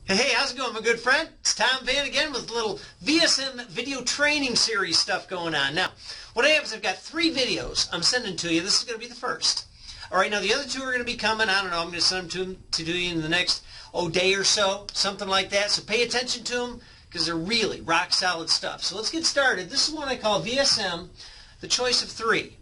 Hey, how's it going, my good friend? It's Tom Vann again with a little VSM video training series stuff going on. Now, what I have is I've got 3 videos I'm sending to you. This is going to be the first. All right, now the other 2 are going to be coming. I don't know. I'm going to send them to you in the next day or so, something like that. So pay attention to them because they're really rock solid stuff. So let's get started. This is one I call VSM, the choice of 3.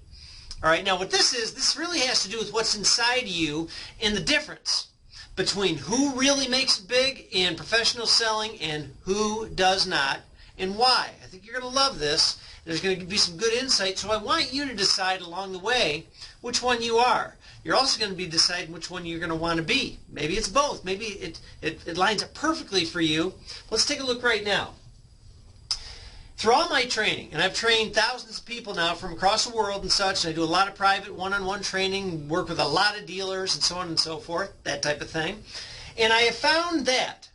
All right, now what this is, this really has to do with what's inside you and the difference between who really makes it big in professional selling and who does not, and why. I think you're going to love this. There's going to be some good insight, so I want you to decide along the way which one you are. You're also going to be deciding which one you're going to want to be. Maybe it's both. Maybe it lines up perfectly for you. Let's take a look right now. Through all my training, and I've trained thousands of people now from across the world and such, and I do a lot of private one-on-one training, work with a lot of dealers and so on and so forth, that type of thing. And I have found that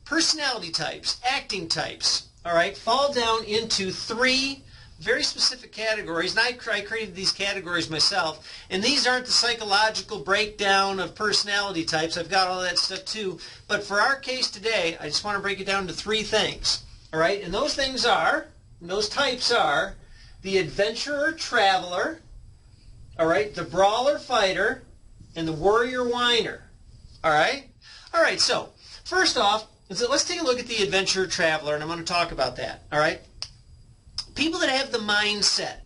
personality types, acting types, all right, fall down into 3 very specific categories. And I created these categories myself. And these aren't the psychological breakdown of personality types. I've got all that stuff too. But for our case today, I just want to break it down to 3 things. All right, and those things are, those types are the adventurer traveler, all right, the brawler fighter, and the warrior whiner. All right? All right, so first off, let's take a look at the adventurer traveler, and I'm going to talk about that. All right? People that have the mindset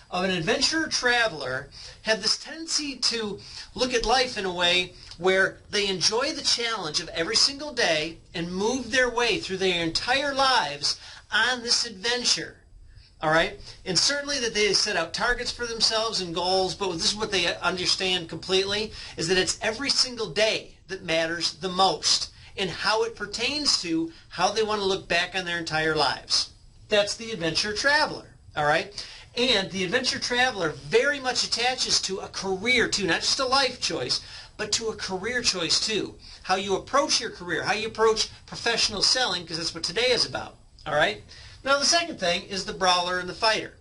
of an adventurer traveler have this tendency to look at life in a way where they enjoy the challenge of every single day and move their way through their entire lives on this adventure. All right? And certainly that they set out targets for themselves and goals, but this is what they understand completely, is that it's every single day that matters the most and how it pertains to how they want to look back on their entire lives. That's the adventure traveler. All right? And the adventure traveler very much attaches to a career too, not just a life choice, but to a career choice too. How you approach your career, how you approach professional selling, because that's what today is about. All right? Now the second thing is the brawler and the fighter.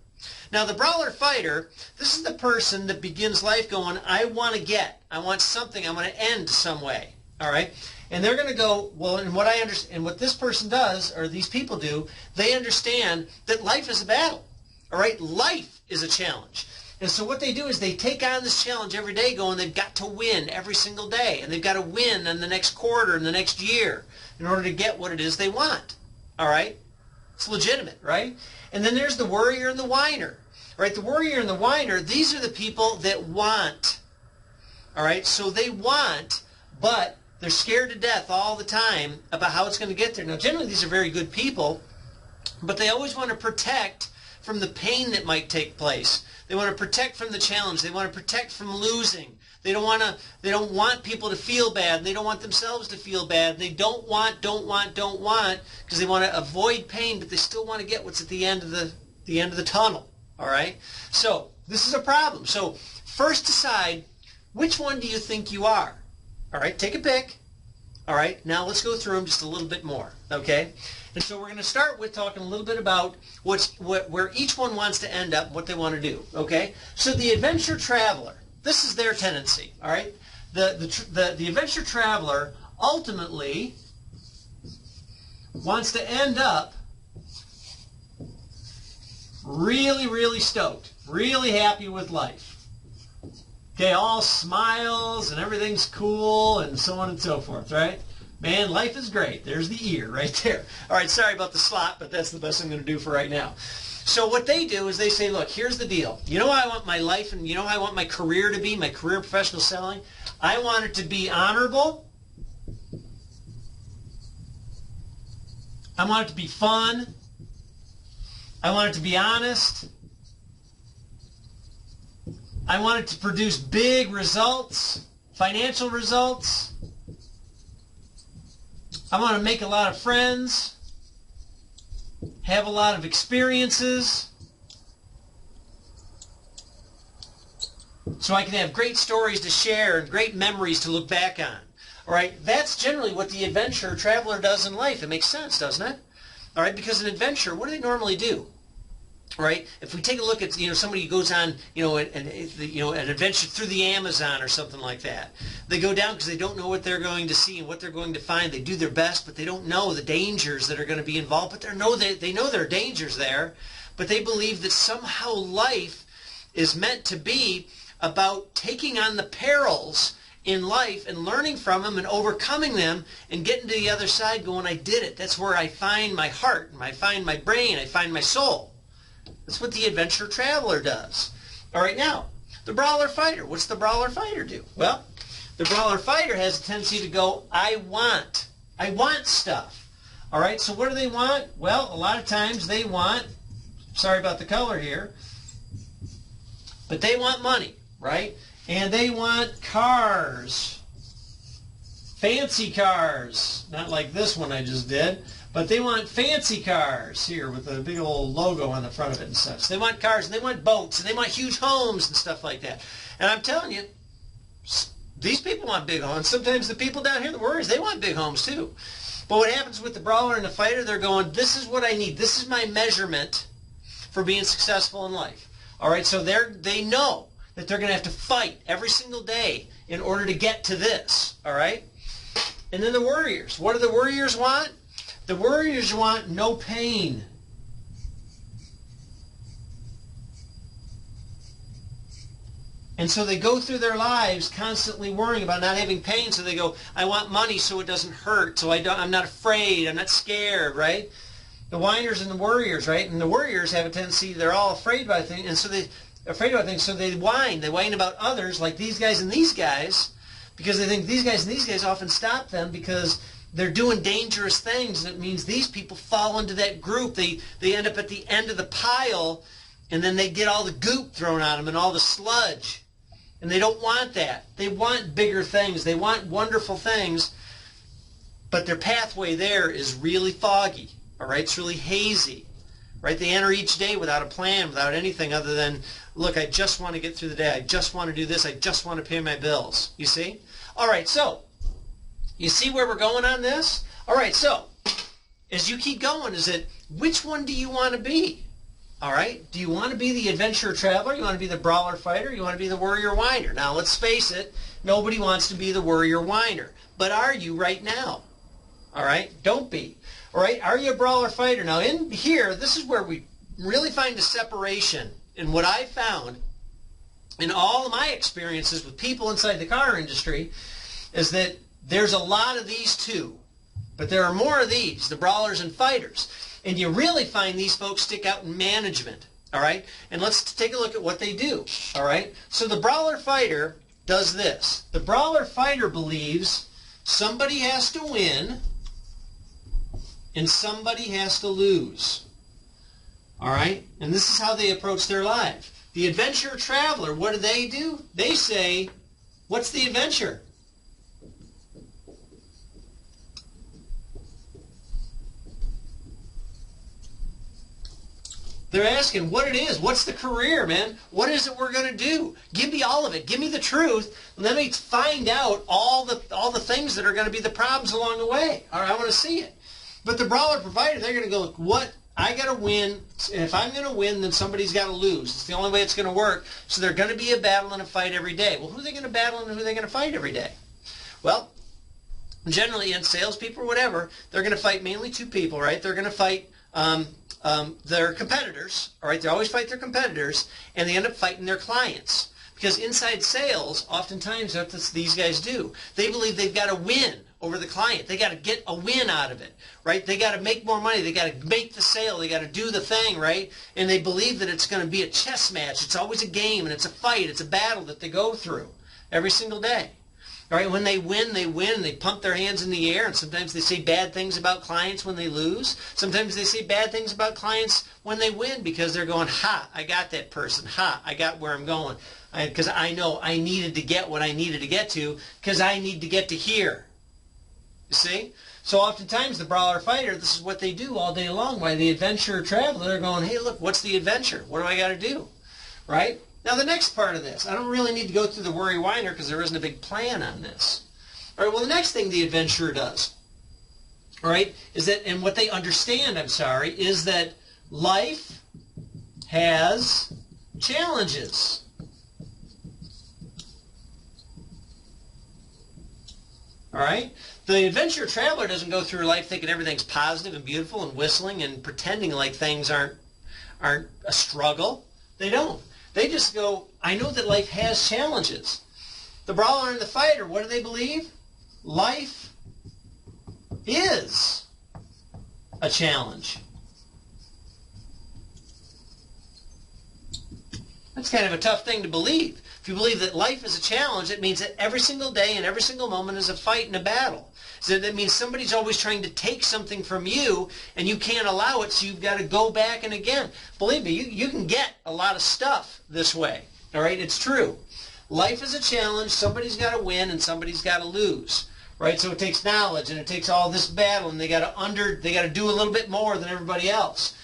Now the brawler fighter, this is the person that begins life going, I want to get, I want something, I want to end some way. All right? And they're going to go, well, and what I understand, and what this person does, or these people do, they understand that life is a battle. All right? Life is a challenge. And so what they do is they take on this challenge every day going, they've got to win every single day. And they've got to win in the next quarter and the next year in order to get what it is they want. All right? It's legitimate, right? And then there's the warrior and the whiner. All right? The warrior and the whiner, these are the people that want. All right? So they want, but they're scared to death all the time about how it's going to get there. Now, generally, these are very good people, but they always want to protect from the pain that might take place. They want to protect from the challenge. They want to protect from losing. They don't want people to feel bad. They don't want themselves to feel bad. They don't want, because they want to avoid pain, but they still want to get what's at the end of the tunnel. All right? So, this is a problem. So, first decide, which one do you think you are? All right, take a pick. All right, now let's go through them just a little bit more, okay? And so we're going to start with talking a little bit about where each one wants to end up, what they want to do, okay? So the adventure traveler, this is their tendency, all right? The adventure traveler ultimately wants to end up really, really stoked, really happy with life. Okay, all smiles and everything's cool and so on and so forth, right? Man, life is great. There's the ear right there. All right, sorry about the slot, but that's the best I'm going to do for right now. So what they do is they say, look, here's the deal. You know how I want my life and you know how I want my career to be, my career professional selling? I want it to be honorable. I want it to be fun. I want it to be honest. I want it to produce big results, financial results. I want to make a lot of friends, have a lot of experiences, so I can have great stories to share and great memories to look back on. All right, that's generally what the adventurer traveler does in life. It makes sense, doesn't it? All right, because an adventurer, what do they normally do? Right? If we take a look at, somebody who goes on, an adventure through the Amazon or something like that. They go down because they don't know what they're going to see and what they're going to find. They do their best, but they don't know the dangers that are going to be involved. But they know there are dangers there, but they believe that somehow life is meant to be about taking on the perils in life and learning from them and overcoming them and getting to the other side going, I did it. That's where I find my heart, and I find my brain, I find my soul. That's what the adventure traveler does. All right, now, the brawler fighter. What's the brawler fighter do? Well, the brawler fighter has a tendency to go, I want stuff. All right, so what do they want? Well, a lot of times they want, sorry about the color here, but they want money, right? And they want cars, fancy cars, not like this one I just did, but they want fancy cars here with a big old logo on the front of it and such. They want cars, and they want boats, and they want huge homes and stuff like that. And I'm telling you, these people want big homes. Sometimes the people down here, the warriors, they want big homes too. But what happens with the brawler and the fighter, they're going, this is what I need. This is my measurement for being successful in life. All right, so they know that they're going to have to fight every single day in order to get to this. All right? And then the warriors. What do the warriors want? The warriors want no pain. And so they go through their lives constantly worrying about not having pain. So they go, I want money so it doesn't hurt. So I'm not afraid. I'm not scared, right? The whiners and the warriors, right? And the warriors have a tendency, they're all afraid about things. And so they're afraid about things. So they whine. They whine about others like these guys and these guys because they think these guys and these guys often stop them because they're doing dangerous things. And it means these people fall into that group. They end up at the end of the pile, and then they get all the goop thrown on them and all the sludge. And they don't want that. They want bigger things. They want wonderful things. But their pathway there is really foggy. All right? It's really hazy. Right? They enter each day without a plan, without anything other than, look, I just want to get through the day. I just want to do this. I just want to pay my bills. You see? All right, so you see where we're going on this? All right, so as you keep going, is it which one do you want to be? All right, do you want to be the adventurer traveler? You want to be the brawler fighter? You want to be the warrior whiner? Now, let's face it, nobody wants to be the warrior whiner. But are you right now? All right, don't be. All right, are you a brawler fighter? Now, in here, this is where we really find a separation in what I found in all of my experiences with people inside the car industry is that there's a lot of these too, but there are more of these, the brawlers and fighters. And you really find these folks stick out in management, all right? And let's take a look at what they do, all right? So the brawler fighter does this. The brawler fighter believes somebody has to win and somebody has to lose, all right? And this is how they approach their life. The adventure traveler, what do? They say, what's the adventure? They're asking what it is. What's the career, man? What is it we're going to do? Give me all of it. Give me the truth. Let me find out all the things that are going to be the problems along the way. All right, I want to see it. But the brawler provider, they're going to go, look, what? I got to win. And if I'm going to win, then somebody's got to lose. It's the only way it's going to work. So they're going to be a battle and a fight every day. Well, who are they going to battle and who are they going to fight every day? Well, generally in salespeople or whatever, they're going to fight mainly two people, right? They're going to fight their competitors, all right? They always fight their competitors, and they end up fighting their clients. Because inside sales, oftentimes that's what these guys do. They believe they've got to win over the client. They got to get a win out of it, right? They got to make more money. They got to make the sale. They got to do the thing, right? And they believe that it's going to be a chess match. It's always a game, and it's a fight. It's a battle that they go through every single day. All right, when they win, and they pump their hands in the air, and sometimes they say bad things about clients when they lose. Sometimes they say bad things about clients when they win because they're going, ha, I got that person. Ha, I got where I'm going. Because I know I needed to get what I needed to get to because I need to get to here. You see? So oftentimes the brawler fighter, this is what they do all day long. While the adventurer traveler, they're going, hey, look, what's the adventure? What do I got to do? Right? Now the next part of this, I don't really need to go through the worry whiner because there isn't a big plan on this. All right, well the next thing the adventurer does, all right, is that, and what they understand, is that life has challenges. All right? The adventure traveler doesn't go through life thinking everything's positive and beautiful and whistling and pretending like things aren't a struggle. They don't. They just go, I know that life has challenges. The brawler and the fighter, what do they believe? Life is a challenge. That's kind of a tough thing to believe. If you believe that life is a challenge, it means that every single day and every single moment is a fight and a battle. So that means somebody's always trying to take something from you and you can't allow it, so you've got to go back and again. Believe me, you can get a lot of stuff this way. All right, it's true. Life is a challenge. Somebody's got to win and somebody's got to lose. Right? So it takes knowledge and it takes all this battle, and they got to do a little bit more than everybody else.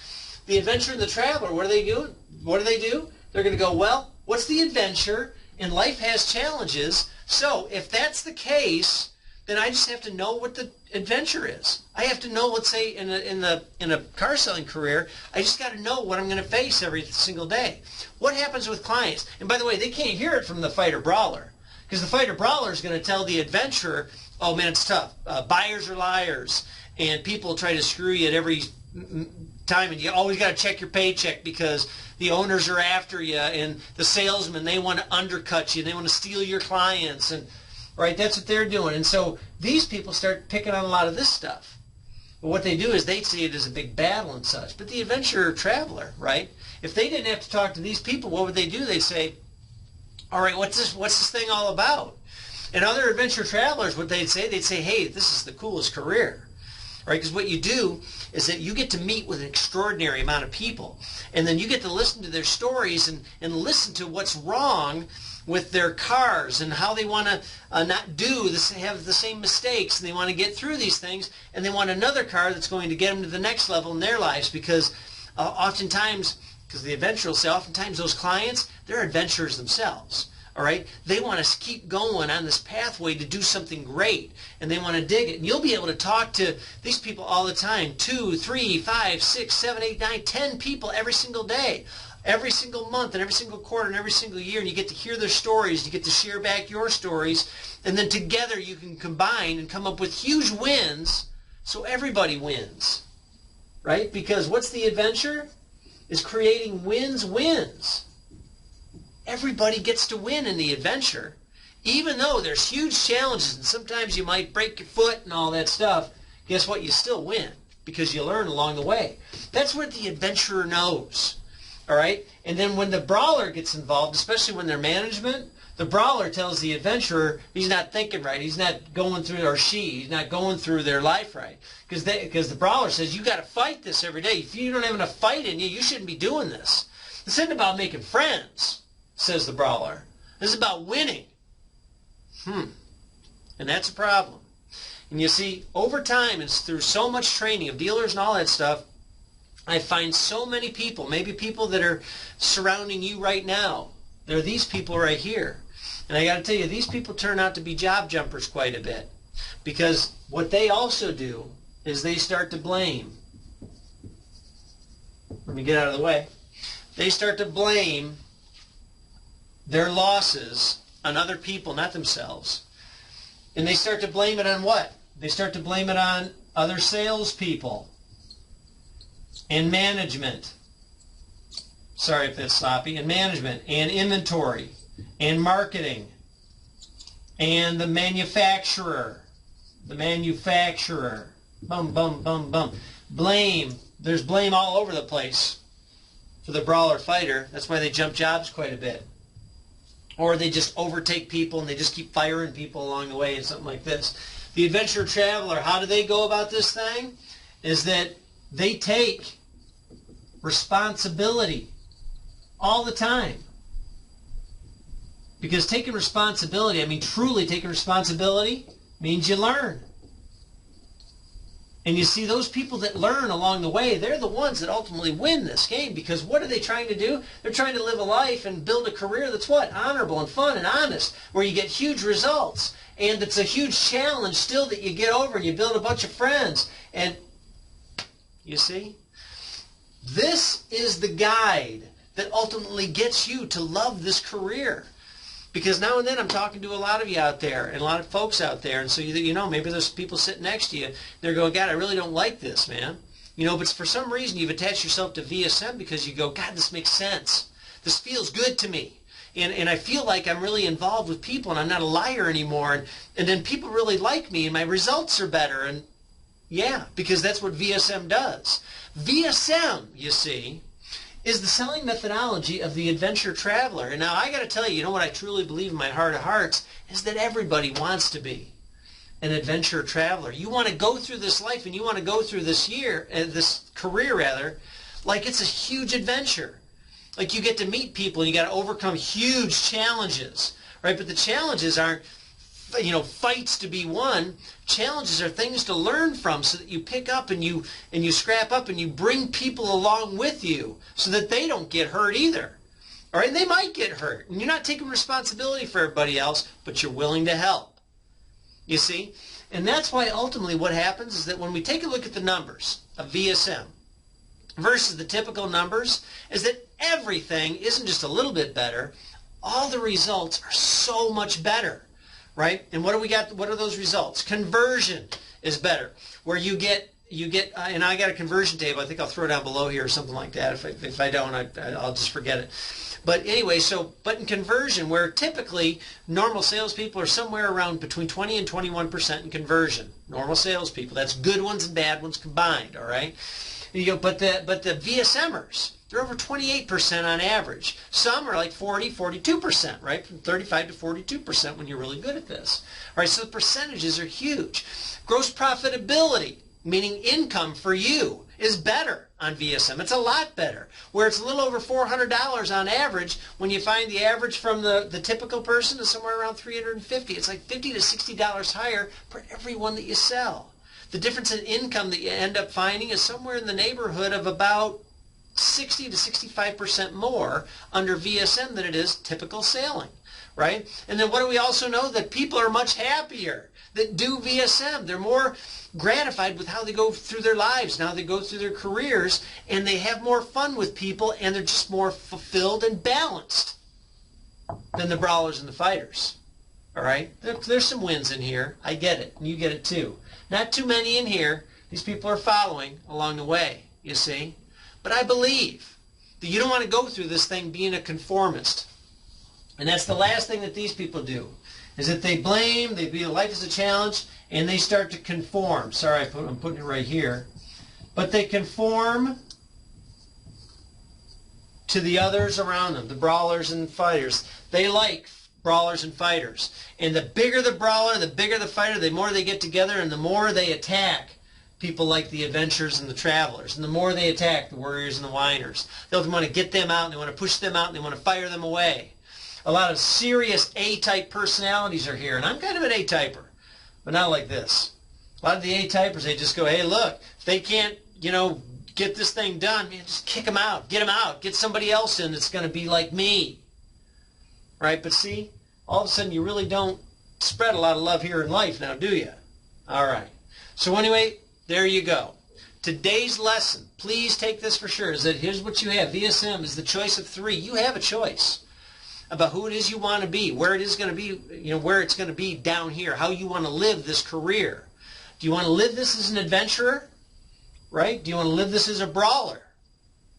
The adventurer and the traveler, what do they do? What do they do? They're going to go, well, what's the adventure? And life has challenges. So if that's the case, then I just have to know what the adventure is. I have to know, let's say in a car selling career, I just got to know what I'm going to face every single day. What happens with clients? And by the way, they can't hear it from the fighter brawler, because the fighter brawler is going to tell the adventurer, oh man, it's tough. Buyers are liars, and people try to screw you at every time, and you always got to check your paycheck because the owners are after you, and the salesmen, they want to undercut you, they want to steal your clients, and right, that's what they're doing. And so these people start picking on a lot of this stuff. But what they do is they see it as a big battle and such. But the adventurer traveler, right, if they didn't have to talk to these people, what would they do? They'd say, all right, what's this thing all about? And other adventure travelers, what they'd say, hey, this is the coolest career. Right? Because what you do is that you get to meet with an extraordinary amount of people, and then you get to listen to their stories and listen to what's wrong with their cars and how they want to not do this, have the same mistakes, and they want to get through these things, and they want another car that's going to get them to the next level in their lives, because oftentimes, because the adventurer will say, oftentimes those clients, they're adventurers themselves. All right, they want to keep going on this pathway to do something great, and they want to dig it. And you'll be able to talk to these people all the time, 2, 3, 5, 6, 7, 8, 9, 10 people every single day, every single month, and every single quarter, and every single year, and you get to hear their stories, you get to share back your stories, and then together you can combine and come up with huge wins, so everybody wins, right? Because what's the adventure? Is creating wins. Everybody gets to win in the adventure. Even though there's huge challenges and sometimes you might break your foot and all that stuff, guess what? You still win because you learn along the way. That's what the adventurer knows. All right? And then when the brawler gets involved, especially when they're management, the brawler tells the adventurer he's not thinking right. He's not going through, or he's not going through their life right. Because the brawler says, you got to fight this every day. If you don't have enough fight in you, you shouldn't be doing this. This isn't about making friends, says the brawler. This is about winning. And that's a problem. And you see, over time, and through so much training of dealers and all that stuff, I find so many people, maybe people that are surrounding you right now, they're these people right here. And I got to tell you, these people turn out to be job jumpers quite a bit. Because what they also do is they start to blame. Let me get out of the way. They start to blame their losses on other people, not themselves. And they start to blame it on what? They start to blame it on other salespeople and management. Sorry if that's sloppy. And management and inventory and marketing and the manufacturer. The manufacturer. Bum, bum, bum, bum. Blame. There's blame all over the place for the brawler fighter. That's why they jump jobs quite a bit. Or they just overtake people and they just keep firing people along the way and something like this. The adventure traveler, how do they go about this thing? Is that they take responsibility all the time. Because taking responsibility, I mean truly taking responsibility, means you learn. And you see, those people that learn along the way, they're the ones that ultimately win this game. Because what are they trying to do? They're trying to live a life and build a career that's what? Honorable and fun and honest, where you get huge results. And it's a huge challenge still that you get over, and you build a bunch of friends. And you see, this is the guide that ultimately gets you to love this career. Because now and then I'm talking to a lot of you out there and a lot of folks out there, and so you know, maybe there's people sitting next to you, they're going, God, I really don't like this, man. You know, but for some reason you've attached yourself to VSM because you go, God, this makes sense. This feels good to me. And I feel like I'm really involved with people and I'm not a liar anymore. And then people really like me and my results are better. And yeah, because that's what VSM does. VSM, you see, is the selling methodology of the adventure traveler. And now I got to tell you, you know what I truly believe in my heart of hearts is that everybody wants to be an adventure traveler. You want to go through this life and you want to go through this this career rather, like it's a huge adventure. Like you get to meet people and you got to overcome huge challenges, right? But the challenges aren't, you know, fights to be won. Challenges are things to learn from so that you pick up and you scrap up and you bring people along with you so that they don't get hurt either. All right, they might get hurt and you're not taking responsibility for everybody else, but you're willing to help. You see? And that's why ultimately what happens is that when we take a look at the numbers of VSM versus the typical numbers, is that everything isn't just a little bit better. All the results are so much better, right? And what do we got? What are those results? Conversion is better, where you get, and I got a conversion table. I think I'll throw it down below here or something like that. If I don't, I'll just forget it. But anyway, but in conversion, where typically normal salespeople are somewhere around between 20 and 21% in conversion. Normal salespeople. That's good ones and bad ones combined, all right? You go, but the VSMers, they're over 28% on average. Some are like 40, 42%, right? From 35 to 42% when you're really good at this. All right, so the percentages are huge. Gross profitability, meaning income for you, is better on VSM. It's a lot better. Where it's a little over $400 on average, when you find the average from the typical person is somewhere around $350. It's like $50 to $60 higher for every one that you sell. The difference in income that you end up finding is somewhere in the neighborhood of about 60 to 65% more under VSM than it is typical selling, right? And then what do we also know? That people are much happier that do VSM. They're more gratified with how they go through their lives and how they go through their careers, and they have more fun with people, and they're just more fulfilled and balanced than the brawlers and the fighters. All right? There's some wins in here. I get it, and you get it too. Not too many in here. These people are following along the way, you see. But I believe that you don't want to go through this thing being a conformist. And that's the last thing that these people do, is that they blame, they view life as a challenge, and they start to conform. Sorry, I'm putting it right here. But they conform to the others around them, the brawlers and fighters. They like brawlers and fighters. And the bigger the brawler, the bigger the fighter, the more they get together and the more they attack people like the adventurers and the travelers. And the more they attack the warriors and the whiners. They'll want to get them out and they want to push them out and they want to fire them away. A lot of serious A-type personalities are here. And I'm kind of an A-typer, but not like this. A lot of the A-typers, they just go, hey, look, if they can't, get this thing done, man, just kick them out. Get somebody else in that's going to be like me. Right? But see, all of a sudden you really don't spread a lot of love here in life now, do you? All right. So anyway, there you go. Today's lesson, please take this for sure, is that here's what you have. VSM is the choice of 3. You have a choice about who it is you want to be, where it is going to be, where it's going to be down here, how you want to live this career. Do you want to live this as an adventurer? Right? Do you want to live this as a brawler?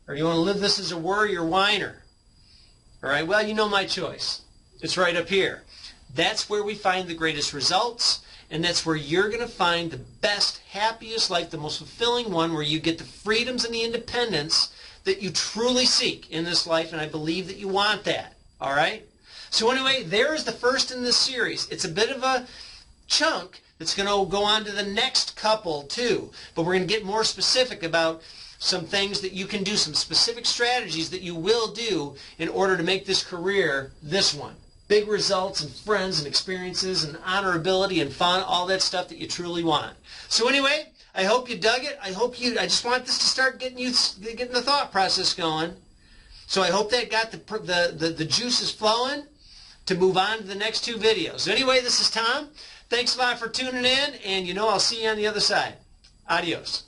Or do you want to live this as a warrior whiner? All right, well, you know my choice. It's right up here. That's where we find the greatest results, and that's where you're going to find the best, happiest life, the most fulfilling one, where you get the freedoms and the independence that you truly seek in this life, and I believe that you want that. All right? So anyway, there is the first in this series. It's a bit of a chunk that's going to go on to the next couple too, but we're going to get more specific about some things that you can do, some specific strategies that you will do in order to make this career this one. Big results and friends and experiences and honorability and fun, all that stuff that you truly want. So anyway, I hope you dug it. I just want this to start getting the thought process going. So I hope that got the juices flowing to move on to the next 2 videos. So anyway, this is Tom. Thanks a lot for tuning in, and I'll see you on the other side. Adios.